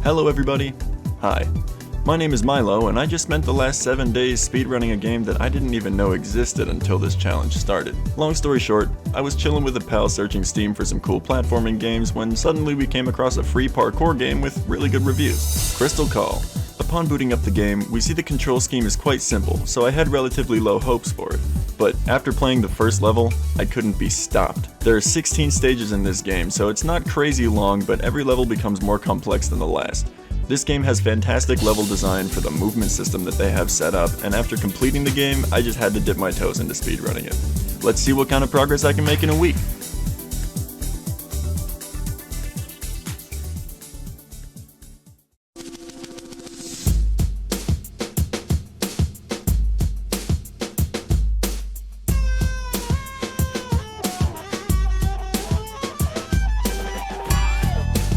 Hello everybody! Hi, my name is Myloe and I just spent the last 7 days speedrunning a game that I didn't even know existed until this challenge started. Long story short, I was chilling with a pal searching Steam for some cool platforming games when suddenly we came across a free parkour game with really good reviews, Crystal Call. Upon booting up the game, we see the control scheme is quite simple, so I had relatively low hopes for it. But after playing the first level, I couldn't be stopped. There are 16 stages in this game, so it's not crazy long, but every level becomes more complex than the last. This game has fantastic level design for the movement system that they have set up, and after completing the game, I just had to dip my toes into speedrunning it. Let's see what kind of progress I can make in a week.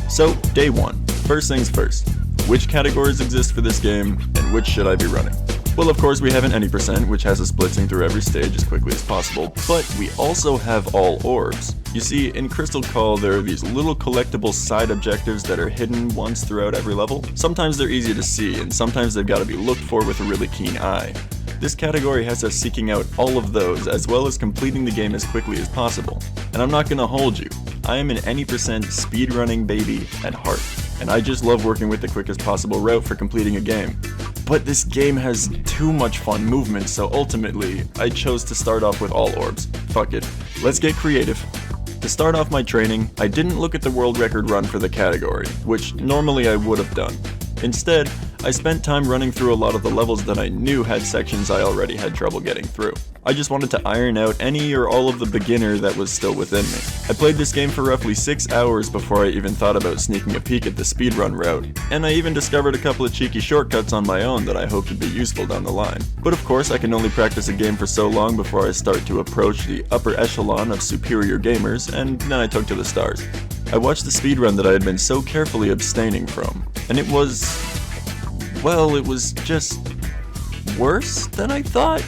So, day 1. First things first. Which categories exist for this game, and which should I be running? Well, of course we have an any percent, which has us blitzing through every stage as quickly as possible, but we also have all orbs. You see, in Crystal Call there are these little collectible side objectives that are hidden once throughout every level. Sometimes they're easy to see, and sometimes they've got to be looked for with a really keen eye. This category has us seeking out all of those, as well as completing the game as quickly as possible. And I'm not gonna hold you, I am an any percent speedrunning baby at heart, and I just love working with the quickest possible route for completing a game. But this game has too much fun movement, so ultimately, I chose to start off with all orbs. Fuck it, let's get creative. To start off my training, I didn't look at the world record run for the category, which normally I would have done. Instead, I spent time running through a lot of the levels that I knew had sections I already had trouble getting through. I just wanted to iron out any or all of the beginner that was still within me. I played this game for roughly 6 hours before I even thought about sneaking a peek at the speedrun route, and I even discovered a couple of cheeky shortcuts on my own that I hoped would be useful down the line. But of course, I can only practice a game for so long before I start to approach the upper echelon of superior gamers, and then I took to the stars. I watched the speedrun that I had been so carefully abstaining from, and it was just worse than I thought.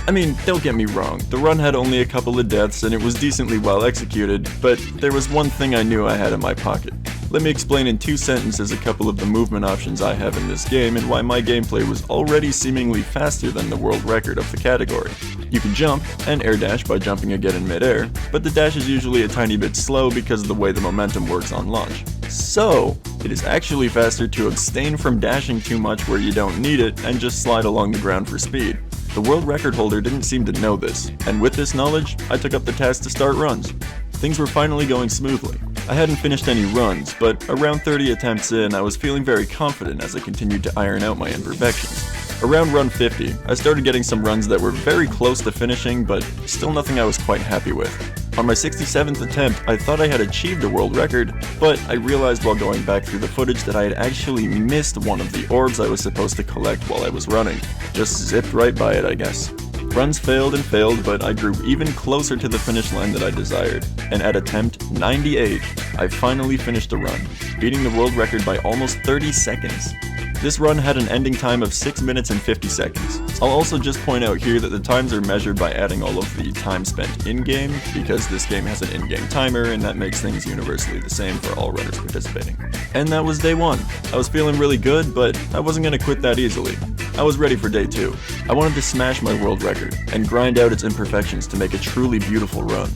I mean, don't get me wrong, the run had only a couple of deaths and it was decently well executed, but there was one thing I knew I had in my pocket. Let me explain in 2 sentences a couple of the movement options I have in this game and why my gameplay was already seemingly faster than the world record of the category. You can jump and air dash by jumping again in midair, but the dash is usually a tiny bit slow because of the way the momentum works on launch. So, it is actually faster to abstain from dashing too much where you don't need it and just slide along the ground for speed. The world record holder didn't seem to know this, and with this knowledge, I took up the task to start runs. Things were finally going smoothly. I hadn't finished any runs, but around 30 attempts in, I was feeling very confident as I continued to iron out my imperfections. Around run 50, I started getting some runs that were very close to finishing, but still nothing I was quite happy with. On my 67th attempt, I thought I had achieved a world record, but I realized while going back through the footage that I had actually missed one of the orbs I was supposed to collect while I was running. Just zipped right by it, I guess. Runs failed and failed, but I grew even closer to the finish line that I desired, and at attempt 98, I finally finished the run, beating the world record by almost 30 seconds. This run had an ending time of 6 minutes and 50 seconds. I'll also just point out here that the times are measured by adding all of the time spent in-game, because this game has an in-game timer and that makes things universally the same for all runners participating. And that was day 1. I was feeling really good, but I wasn't gonna quit that easily. I was ready for day 2. I wanted to smash my world record and grind out its imperfections to make a truly beautiful run.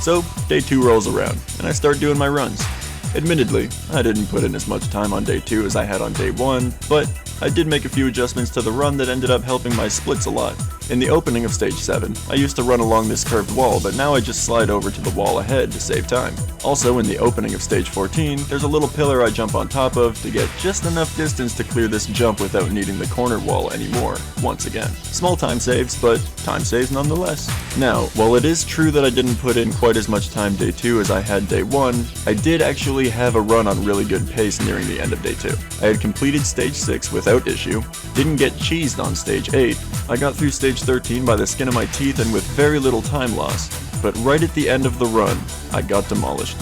So, day 2 rolls around, and I start doing my runs. Admittedly, I didn't put in as much time on day 2 as I had on day 1, but I did make a few adjustments to the run that ended up helping my splits a lot. In the opening of stage 7, I used to run along this curved wall, but now I just slide over to the wall ahead to save time. Also, in the opening of stage 14, there's a little pillar I jump on top of to get just enough distance to clear this jump without needing the corner wall anymore, once again. Small time saves, but time saves nonetheless. Now, while it is true that I didn't put in quite as much time day 2 as I had day 1, I did actually have a run on really good pace nearing the end of day 2. I had completed stage 6 without issue, didn't get cheesed on stage 8, I got through stage 13 by the skin of my teeth and with very little time loss, but right at the end of the run, I got demolished.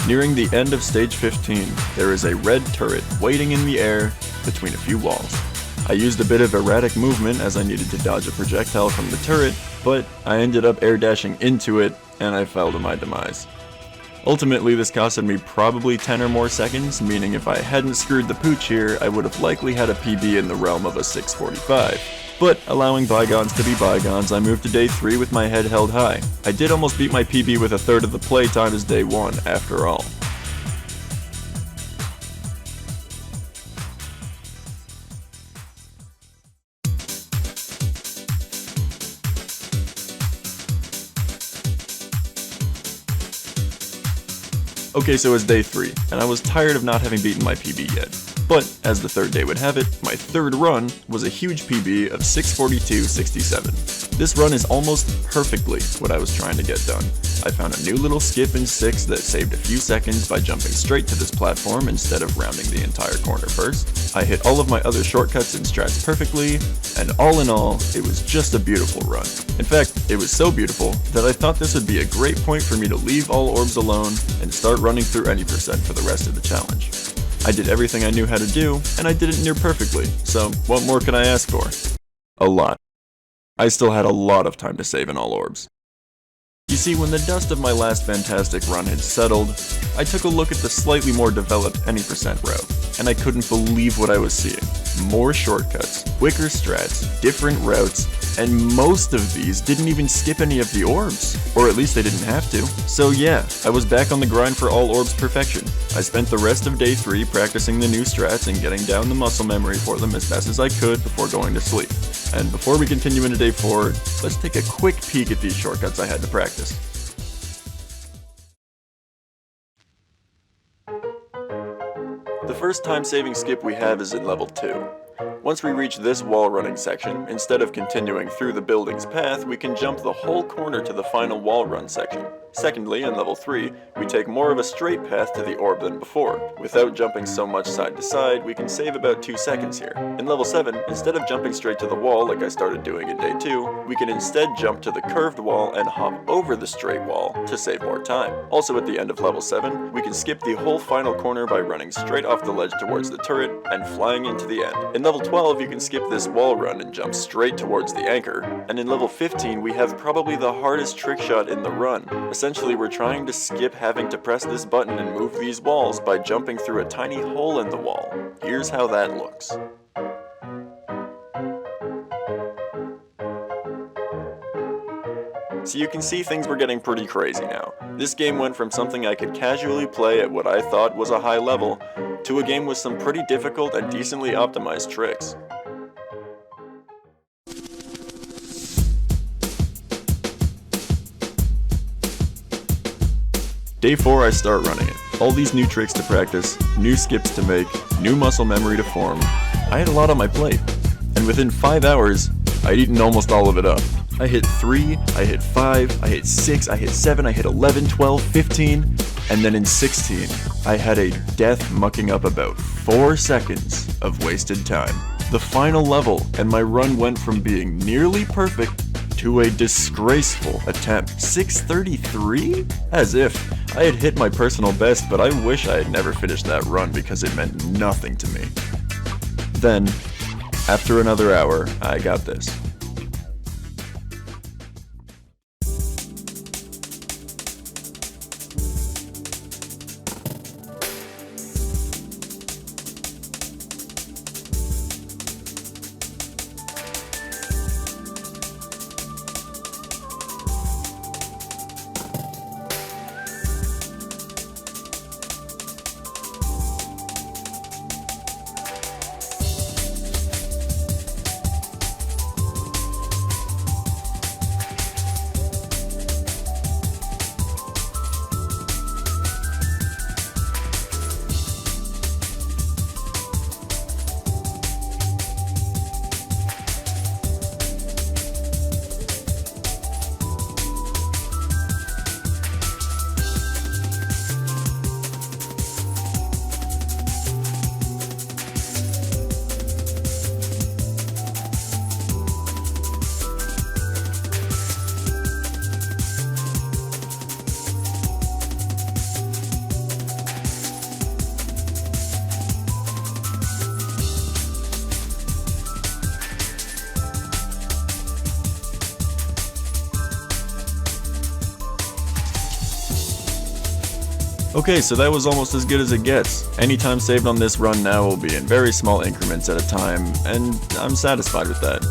Nearing the end of stage 15, there is a red turret waiting in the air between a few walls. I used a bit of erratic movement as I needed to dodge a projectile from the turret, but I ended up air dashing into it and I fell to my demise. Ultimately, this costed me probably 10 or more seconds, meaning if I hadn't screwed the pooch here, I would have likely had a PB in the realm of a 6:45. But allowing bygones to be bygones, I moved to day 3 with my head held high. I did almost beat my PB with a third of the play time as day 1, after all. Okay, so it's day 3, and I was tired of not having beaten my PB yet. But, as the third day would have it, my third run was a huge PB of 6:42.67. This run is almost perfectly what I was trying to get done. I found a new little skip in 6 that saved a few seconds by jumping straight to this platform instead of rounding the entire corner first. I hit all of my other shortcuts and strats perfectly, and all in all, it was just a beautiful run. In fact, it was so beautiful that I thought this would be a great point for me to leave all orbs alone and start running through any percent for the rest of the challenge. I did everything I knew how to do, and I did it near perfectly, so what more could I ask for? A lot. I still had a lot of time to save in all orbs. You see, when the dust of my last fantastic run had settled, I took a look at the slightly more developed any percent route, and I couldn't believe what I was seeing. More shortcuts, quicker strats, different routes, and most of these didn't even skip any of the orbs, or at least they didn't have to. So yeah, I was back on the grind for all orbs perfection. I spent the rest of day 3 practicing the new strats and getting down the muscle memory for them as best as I could before going to sleep. And before we continue into day 4, let's take a quick peek at these shortcuts I had to practice. The first time-saving skip we have is in level 2. Once we reach this wall running section, instead of continuing through the building's path, we can jump the whole corner to the final wall run section. Secondly, in level 3, we take more of a straight path to the orb than before. Without jumping so much side to side, we can save about 2 seconds here. In level 7, instead of jumping straight to the wall like I started doing in day 2, we can instead jump to the curved wall and hop over the straight wall to save more time. Also at the end of level 7, we can skip the whole final corner by running straight off the ledge towards the turret and flying into the end. In level 12, you can skip this wall run and jump straight towards the anchor. And in level 15, we have probably the hardest trick shot in the run. Essentially, we're trying to skip having to press this button and move these walls by jumping through a tiny hole in the wall. Here's how that looks. So you can see things were getting pretty crazy now. This game went from something I could casually play at what I thought was a high level, to a game with some pretty difficult and decently optimized tricks. Day 4, I start running it. All these new tricks to practice, new skips to make, new muscle memory to form. I had a lot on my plate, and within 5 hours, I'd eaten almost all of it up. I hit 3, I hit 5, I hit 6, I hit 7, I hit 11, 12, 15, and then in 16, I had a death mucking up about 4 seconds of wasted time. The final level, and my run went from being nearly perfect to a disgraceful attempt. 6:33? As if I had hit my personal best, but I wish I had never finished that run because it meant nothing to me. Then, after another hour, I got this. Okay, so that was almost as good as it gets. Any time saved on this run now will be in very small increments at a time, and I'm satisfied with that.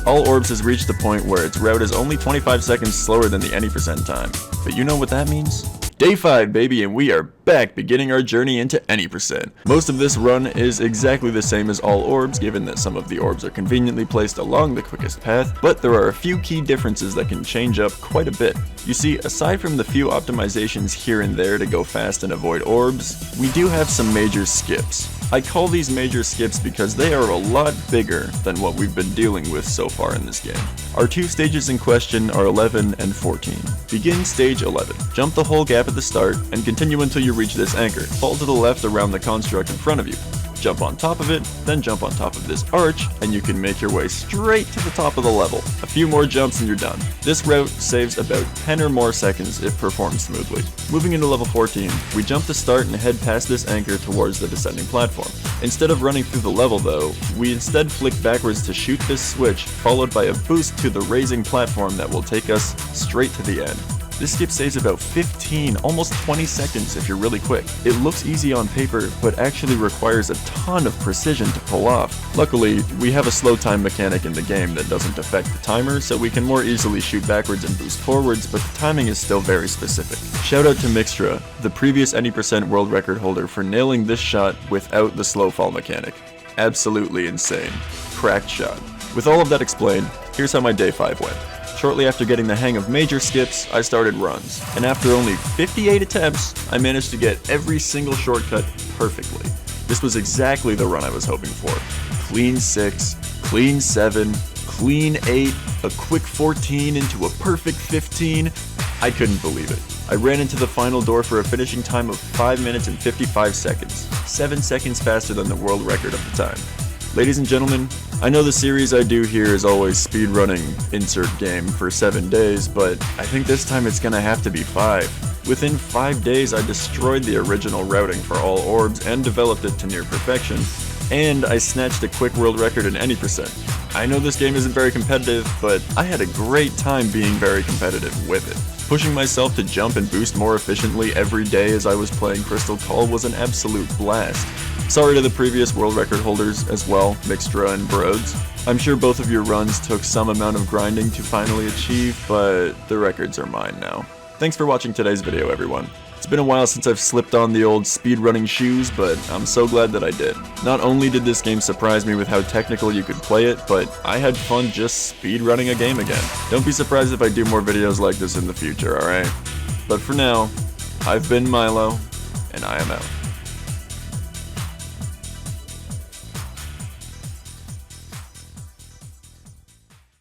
All Orbs has reached the point where its route is only 25 seconds slower than the any percent time. But you know what that means? Day 5, baby, and we are back beginning our journey into any percent. Most of this run is exactly the same as all orbs, given that some of the orbs are conveniently placed along the quickest path, but there are a few key differences that can change up quite a bit. You see, aside from the few optimizations here and there to go fast and avoid orbs, we do have some major skips. I call these major skips because they are a lot bigger than what we've been dealing with so far in this game. Our two stages in question are 11 and 14. Begin stage 11. Jump the whole gap at the start and continue until you reach this anchor. Fall to the left around the construct in front of you. Jump on top of it, then jump on top of this arch, and you can make your way straight to the top of the level. A few more jumps and you're done. This route saves about 10 or more seconds if performed smoothly. Moving into level 14, we jump the start and head past this anchor towards the descending platform. Instead of running through the level though, we instead flick backwards to shoot this switch, followed by a boost to the raising platform that will take us straight to the end. This skip saves about 15, almost 20 seconds if you're really quick. It looks easy on paper, but actually requires a ton of precision to pull off. Luckily, we have a slow time mechanic in the game that doesn't affect the timer, so we can more easily shoot backwards and boost forwards, but the timing is still very specific. Shout out to Mixtra, the previous any percent world record holder, for nailing this shot without the slow fall mechanic. Absolutely insane. Cracked shot. With all of that explained, here's how my day 5 went. Shortly after getting the hang of major skips, I started runs, and after only 58 attempts, I managed to get every single shortcut perfectly. This was exactly the run I was hoping for. Clean 6, clean 7, clean 8, a quick 14 into a perfect 15. I couldn't believe it. I ran into the final door for a finishing time of 5 minutes and 55 seconds, 7 seconds faster than the world record of the time. Ladies and gentlemen, I know the series I do here is always speedrunning insert game for 7 days, but I think this time it's gonna have to be 5. Within 5 days I destroyed the original routing for all orbs and developed it to near perfection, and I snatched a quick world record in any percent. I know this game isn't very competitive, but I had a great time being very competitive with it. Pushing myself to jump and boost more efficiently every day as I was playing Crystal Call was an absolute blast. Sorry to the previous world record holders as well, Mixtra and Broads. I'm sure both of your runs took some amount of grinding to finally achieve, but the records are mine now. Thanks for watching today's video, everyone. It's been a while since I've slipped on the old speedrunning shoes, but I'm so glad that I did. Not only did this game surprise me with how technical you could play it, but I had fun just speedrunning a game again. Don't be surprised if I do more videos like this in the future, alright? But for now, I've been Myloe, and I am out.